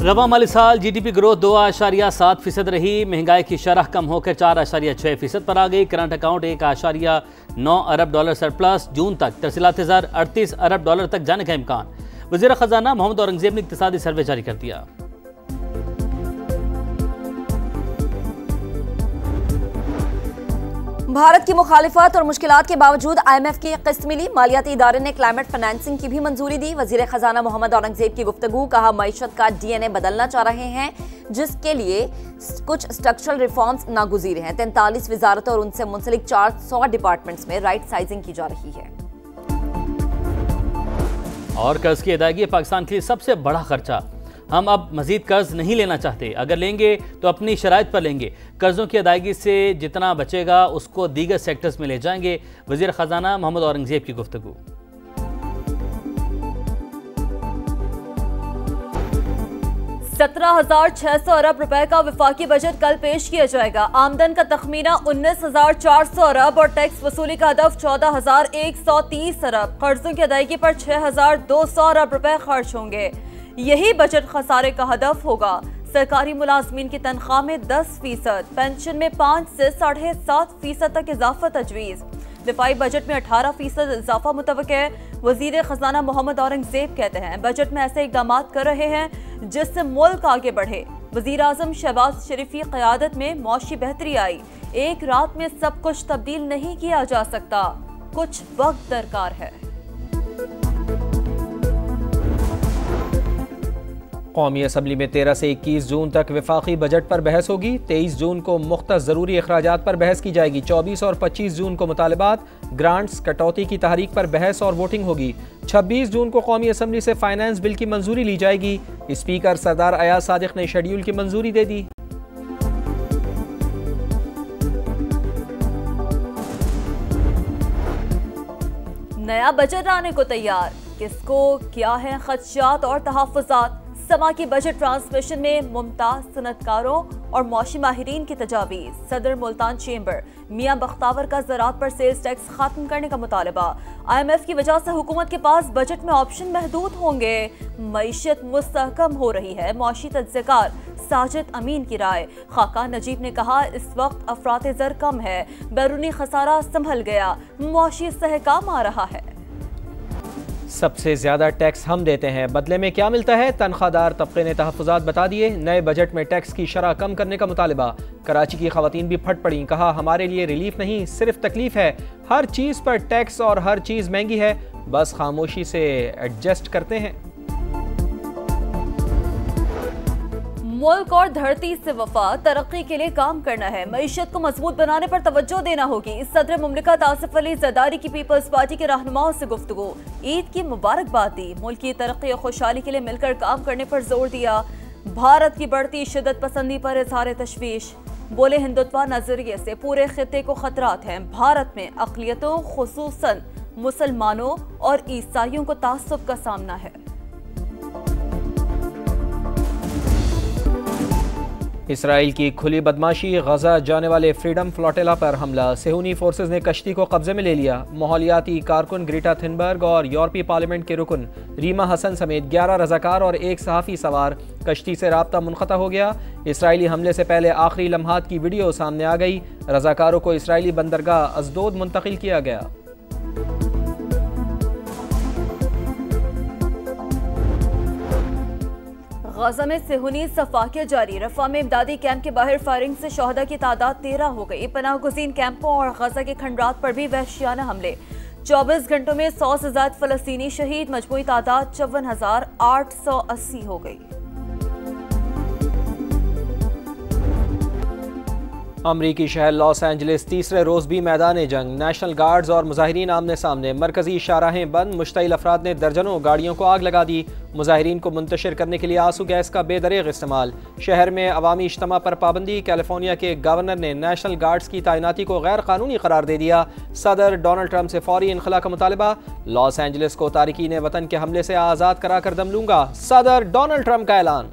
रवा माली साल GDP growth 2.7% रही। महंगाई की शरह कम होकर 4.6% पर आ गई। करंट अकाउंट $1.9 अरब सरप्लस। जून तक तरसीलात ज़र $38 अरब तक जाने का इम्कान। वज़ीर ख़जाना मोहम्मद औरंगज़ेब ने इक़्तिसादी सर्वे जारी कर दिया। भारत की मुखालिफत और मुश्किलात के बावजूद IMF की किस्त मिली। मालियाती इदारे ने क्लाइमेट फाइनेंसिंग की भी मंजूरी दी। वजीर खजाना मोहम्मद औरंगजेब की गुफ्तगू। कहा मईशत का DNA बदलना चाह रहे हैं, जिसके लिए कुछ स्ट्रक्चरल रिफॉर्म्स नागुज़ीर हैं। 43 वजारतों और उनसे मुंसलिक 400 डिपार्टमेंट्स में राइट साइजिंग की जा रही है। और कर्ज की अदायगी पाकिस्तान के लिए सबसे बड़ा खर्चा। हम अब मजीद कर्ज नहीं लेना चाहते। अगर लेंगे तो अपनी शराइत पर लेंगे। कर्जों की अदायगी से जितना बचेगा उसको दीगर सेक्टर्स में ले जाएंगे। वज़ीर ख़जाना मोहम्मद औरंगज़ेब की गुफ्तगू। $17,600 अरब रुपए का वफाकी बजट कल पेश किया जाएगा। आमदन का तखमीना 19,400 अरब और टैक्स वसूली का हदफ 14,130 अरब। कर्जों की अदायगी पर 6,200 अरब रुपए खर्च होंगे। यही बजट खसारे का हदफ होगा। सरकारी मुलाजमीन की तनख्वाह में 10%, पेंशन में 5 से 7.5% तक इजाफा तजवीज़। दिफाई बजट में 18% इजाफा मुतवक्के है। वजीर खजाना मोहम्मद औरंगजेब कहते हैं बजट में ऐसे इकदाम कर रहे हैं जिससे मुल्क आगे बढ़े। वजीर आजम शहबाज शरीफ की क़यादत में मौशी बेहतरी आई। एक रात में सब कुछ तब्दील नहीं किया जा सकता, कुछ वक्त दरकार है। कौमी असम्बली में 13 से 21 जून तक वफाकी बजट पर बहस होगी। 23 जून को मुख्तस ज़रूरी अखराजात पर बहस की जाएगी। 24 और 25 जून को मुतालबात, ग्रांट्स, कटौती की तहरीक पर बहस और वोटिंग होगी। 26 जून को कौमी असम्बली से फाइनेंस बिल की मंजूरी ली जाएगी। स्पीकर सरदार अयाज सादिक ने शेड्यूल की मंजूरी दे दी। नया बजट आने को तैयार, किसको क्या है खदशात और तहफ़्फ़ुज़ात। समा की बजट ट्रांसमिशन में मुमताज सनतकारों और मौशी माहिरीन की तजावीज़। सदर मुल्तान चेंबर मियां बख्तावर का ज़राअत पर सेल्स टैक्स खत्म करने का मुतालबा। IMF की वजह से हुकूमत के पास बजट में ऑप्शन महदूद होंगे। मईशत मुस्तहकम हो रही है, मौशी तज्ज़ेकार साजिद अमीन की राय। खाका नजीब ने कहा इस वक्त अफरात ज़र कम है, बैरूनी खसारा संभल गया, मौशी सहकाम आ रहा है। सबसे ज्यादा टैक्स हम देते हैं, बदले में क्या मिलता है? तनख्वाहदार तबके ने तहफ़्फ़ुज़ात बता दिए। नए बजट में टैक्स की शरह कम करने का मुतालबा। कराची की खवातीन भी फट पड़ी। कहा हमारे लिए रिलीफ नहीं सिर्फ तकलीफ है। हर चीज़ पर टैक्स और हर चीज़ महंगी है, बस खामोशी से एडजस्ट करते हैं। मुल्क और धरती से वफा, तरक्की के लिए काम करना है। मईशत को मजबूत बनाने पर तवज्जो देना होगी। सदर मुमलिकत आसिफ अली ज़रदारी की पीपल्स पार्टी के रहनुमाओं से गुफ्तगू। ईद की मुबारकबाद दी। मुल्क की तरक्की और खुशहाली के लिए मिलकर काम करने पर जोर दिया। भारत की बढ़ती शिद्दत पसंदी पर इज़हार तशवीश। बोले हिंदुत्व नजरिए से पूरे खित्ते को खतरात हैं। भारत में अक़लियतों खुसूसन मुसलमानों और ईसाइयों को तासुब का सामना है। इसराइल की खुली बदमाशी, गजा जाने वाले फ्रीडम फ्लोटेला पर हमला। सेहूनी फोर्सेज ने कश्ती को कब्जे में ले लिया। माहौलियाती कारकुन ग्रेटा थुनबर्ग और यूरोपीय पार्लियामेंट के रुकन रीमा हसन समेत 11 रजाकार और एक सहाफ़ी सवार। कश्ती से राब्ता मुनक़ता हो गया। इसराइली हमले से पहले आखिरी लम्हात की वीडियो सामने आ गई। रजाकारों को इसराइली बंदरगाह अजदोद मुंतकिल किया गया। गजा में सेहूनी सफाकिया जारी। रफा में इमदादी कैंप के बाहर फायरिंग से शहदा की तादाद 13 हो गई। पनाह गुज़ीन कैंपों और गजा के खंडरात पर भी वहशियाना हमले। 24 घंटों में 100 से ज़्यादा फ़लस्तीनी शहीद। मजमूई तादाद 54,880 हो गई। अमरीकी शहर लॉस एंजलिस तीसरे रोज भी मैदान जंग। नेशनल गार्ड्स और मुजाहिरीन आमने सामने। मरकजी शाहराहें बंद। मुश्तइल अफराद ने दर्जनों गाड़ियों को आग लगा दी। मुजाहिरीन को मुंतशिर करने के लिए आंसू गैस का बेदरीग इस्तेमाल। शहर में अवामी इज्तिमा पर पाबंदी। कैलिफोर्निया के गवर्नर ने नेशनल गार्ड्स की तैनाती को गैर कानूनी करार दे दिया। सदर डोनाल्ड ट्रंप से फौरी इनखला का मुतालबा। लॉस एंजलिस को तारिकीन वतन के हमले से आज़ाद कराकर दम लूंगा, सदर डोनाल्ड ट्रंप का ऐलान।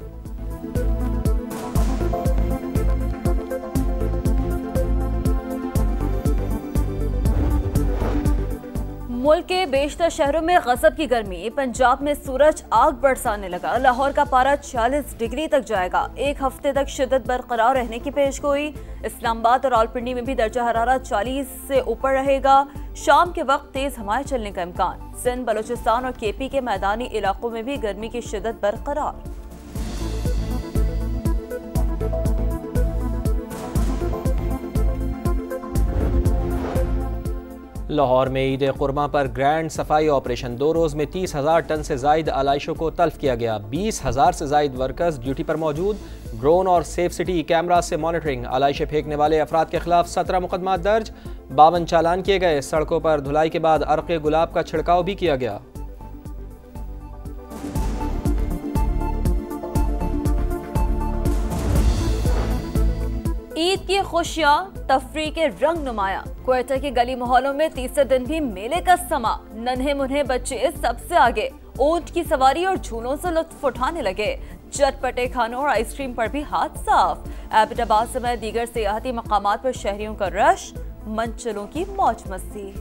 मुल्क के बेशतर शहरों में गजब की गर्मी। पंजाब में सूरज आग बरसाने लगा। लाहौर का पारा 40 डिग्री तक जाएगा। एक हफ्ते तक शिद्दत बरकरार रहने की पेशगोई। इस्लामाबाद और रावलपिंडी में भी दर्जा हरारत 40 से ऊपर रहेगा। शाम के वक्त तेज हवाएं चलने का इम्कान। सिंध, बलूचिस्तान और केपी के मैदानी इलाकों में भी गर्मी की शिद्दत बरकरार। लाहौर में ईद कुर्मा पर ग्रैंड सफाई ऑपरेशन। 2 रोज़ में 30,000 टन से जायद आलाइशों को तल्फ किया गया। 20,000 से जायद वर्कर्स ड्यूटी पर मौजूद। ड्रोन और सेफ सिटी कैमरा से मॉनिटरिंग। आलाइशें फेंकने वाले अफराद के खिलाफ 17 मुकदमा दर्ज। 52 चालान किए गए। सड़कों पर धुलाई के बाद अर्क़े गुलाब का छिड़काव भी किया गया। ईद की खुशियां, तफरीह के रंग नुमाया। क्वेटा के गली मोहल्लों में तीसरे दिन भी मेले का समा। नन्हे मुन्हे बच्चे सबसे आगे ऊंट की सवारी और झूलों से लुत्फ उठाने लगे। चटपटे खानों और आइसक्रीम पर भी हाथ साफ। एबटाबाद समेत दीगर सियाहती मकामात पर शहरियों का रश। मंचलों की मौज मस्ती।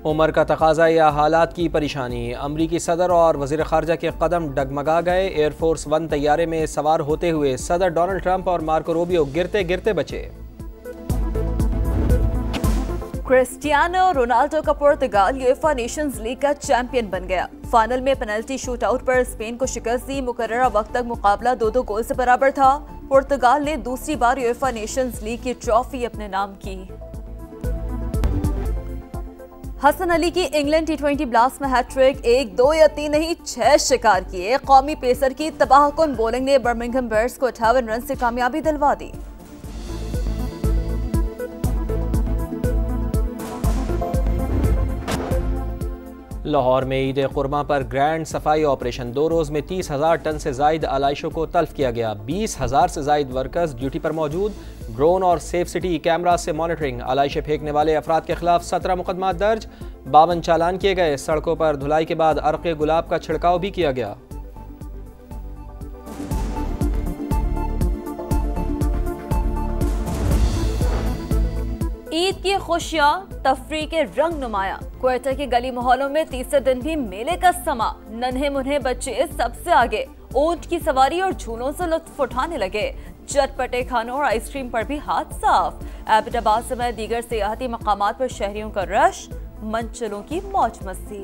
उम्र का तकाजा या हालात की परेशानी। अमरीकी सदर और वज़ीर ख़ारजा के कदम डगमगा गए। एयरफोर्स 1 तैयारे में सवार होते हुए सदर डोनाल्ड ट्रंप और मार्को रूबियो गिरते गिरते बचे। क्रिस्टियानो रोनाल्डो का पुर्तगाल यूएफा नेशंस लीग का चैंपियन बन गया। फाइनल में पेनल्टी शूट आउट पर स्पेन को शिकस्त दी। मुकर्ररा वक्त तक मुकाबला 2-2 गोल से बराबर था। पुर्तगाल ने दूसरी बार यूएफा नेशंस लीग की ट्रॉफी अपने नाम की। हसन अली की इंग्लैंड T20 ब्लास्ट में हैट्रिक। 1, 2 या 3 नहीं 6 शिकार किए। कौमी पेसर की तबाहकुन बॉलिंग ने बर्मिंघम बेयर्स को 58 रन से कामयाबी दिलवा दी। लाहौर में ईद कुर्मा पर ग्रैंड सफाई ऑपरेशन। 2 रोज़ में 30,000 टन से जायद आलाइशों को तल्फ किया गया। 20,000 से जायद वर्कर्स ड्यूटी पर मौजूद। ड्रोन और सेफ सिटी कैमरा से मॉनिटरिंग। आलाइशें फेंकने वाले अफराद के खिलाफ 17 मुकदमा दर्ज। 52 चालान किए गए। सड़कों पर धुलाई के बाद अर्क़े गुलाब का छिड़काव भी किया गया। ईद की खुशियां, तफरीह के रंग नुमाया। क्वेटा के गली मोहल्लों में तीसरे दिन भी मेले का समा। नन्हे मुन्हे बच्चे सबसे आगे ऊंट की सवारी और झूलों से लुत्फ उठाने लगे। चटपटे खानों और आइसक्रीम पर भी हाथ साफ। एबटाबाद समेत दीगर सियाहती मकामात पर शहरियों का रश। मंचलों की मौज मस्ती।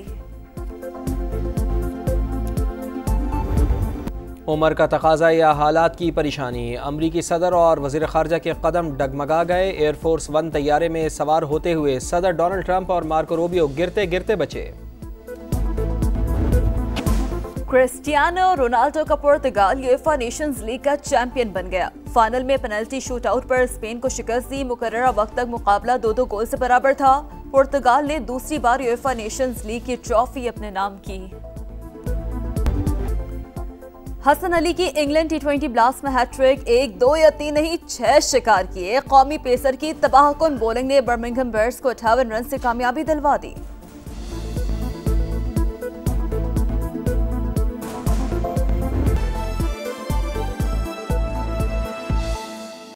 उम्र का तकाजा या हालात की परेशानी। अमरीकी सदर और वज़ीर ख़ारजा के कदम डगमगा गए। एयरफोर्स 1 तैयारे में सवार होते हुए सदर डोनाल्ड ट्रंप और मार्को रूबियो गिरते गिरते बचे। क्रिस्टियानो रोनाल्डो का पुर्तगाल यूएफा नेशंस लीग का चैंपियन बन गया। फाइनल में पेनल्टी शूट आउट पर स्पेन को शिकस्त दी। मुकर्ररा वक्त तक मुकाबला 2-2 गोल से बराबर था। पुर्तगाल ने दूसरी बार यूएफा नेशंस लीग की ट्रॉफी अपने नाम की। हसन अली की इंग्लैंड T20 ब्लास्ट में हैट्रिक। 1, 2 या 3 नहीं 6 शिकार किए। कौमी पेसर की तबाहकुन बॉलिंग ने बर्मिंघम बेयर्स को 58 रन से कामयाबी दिलवा दी।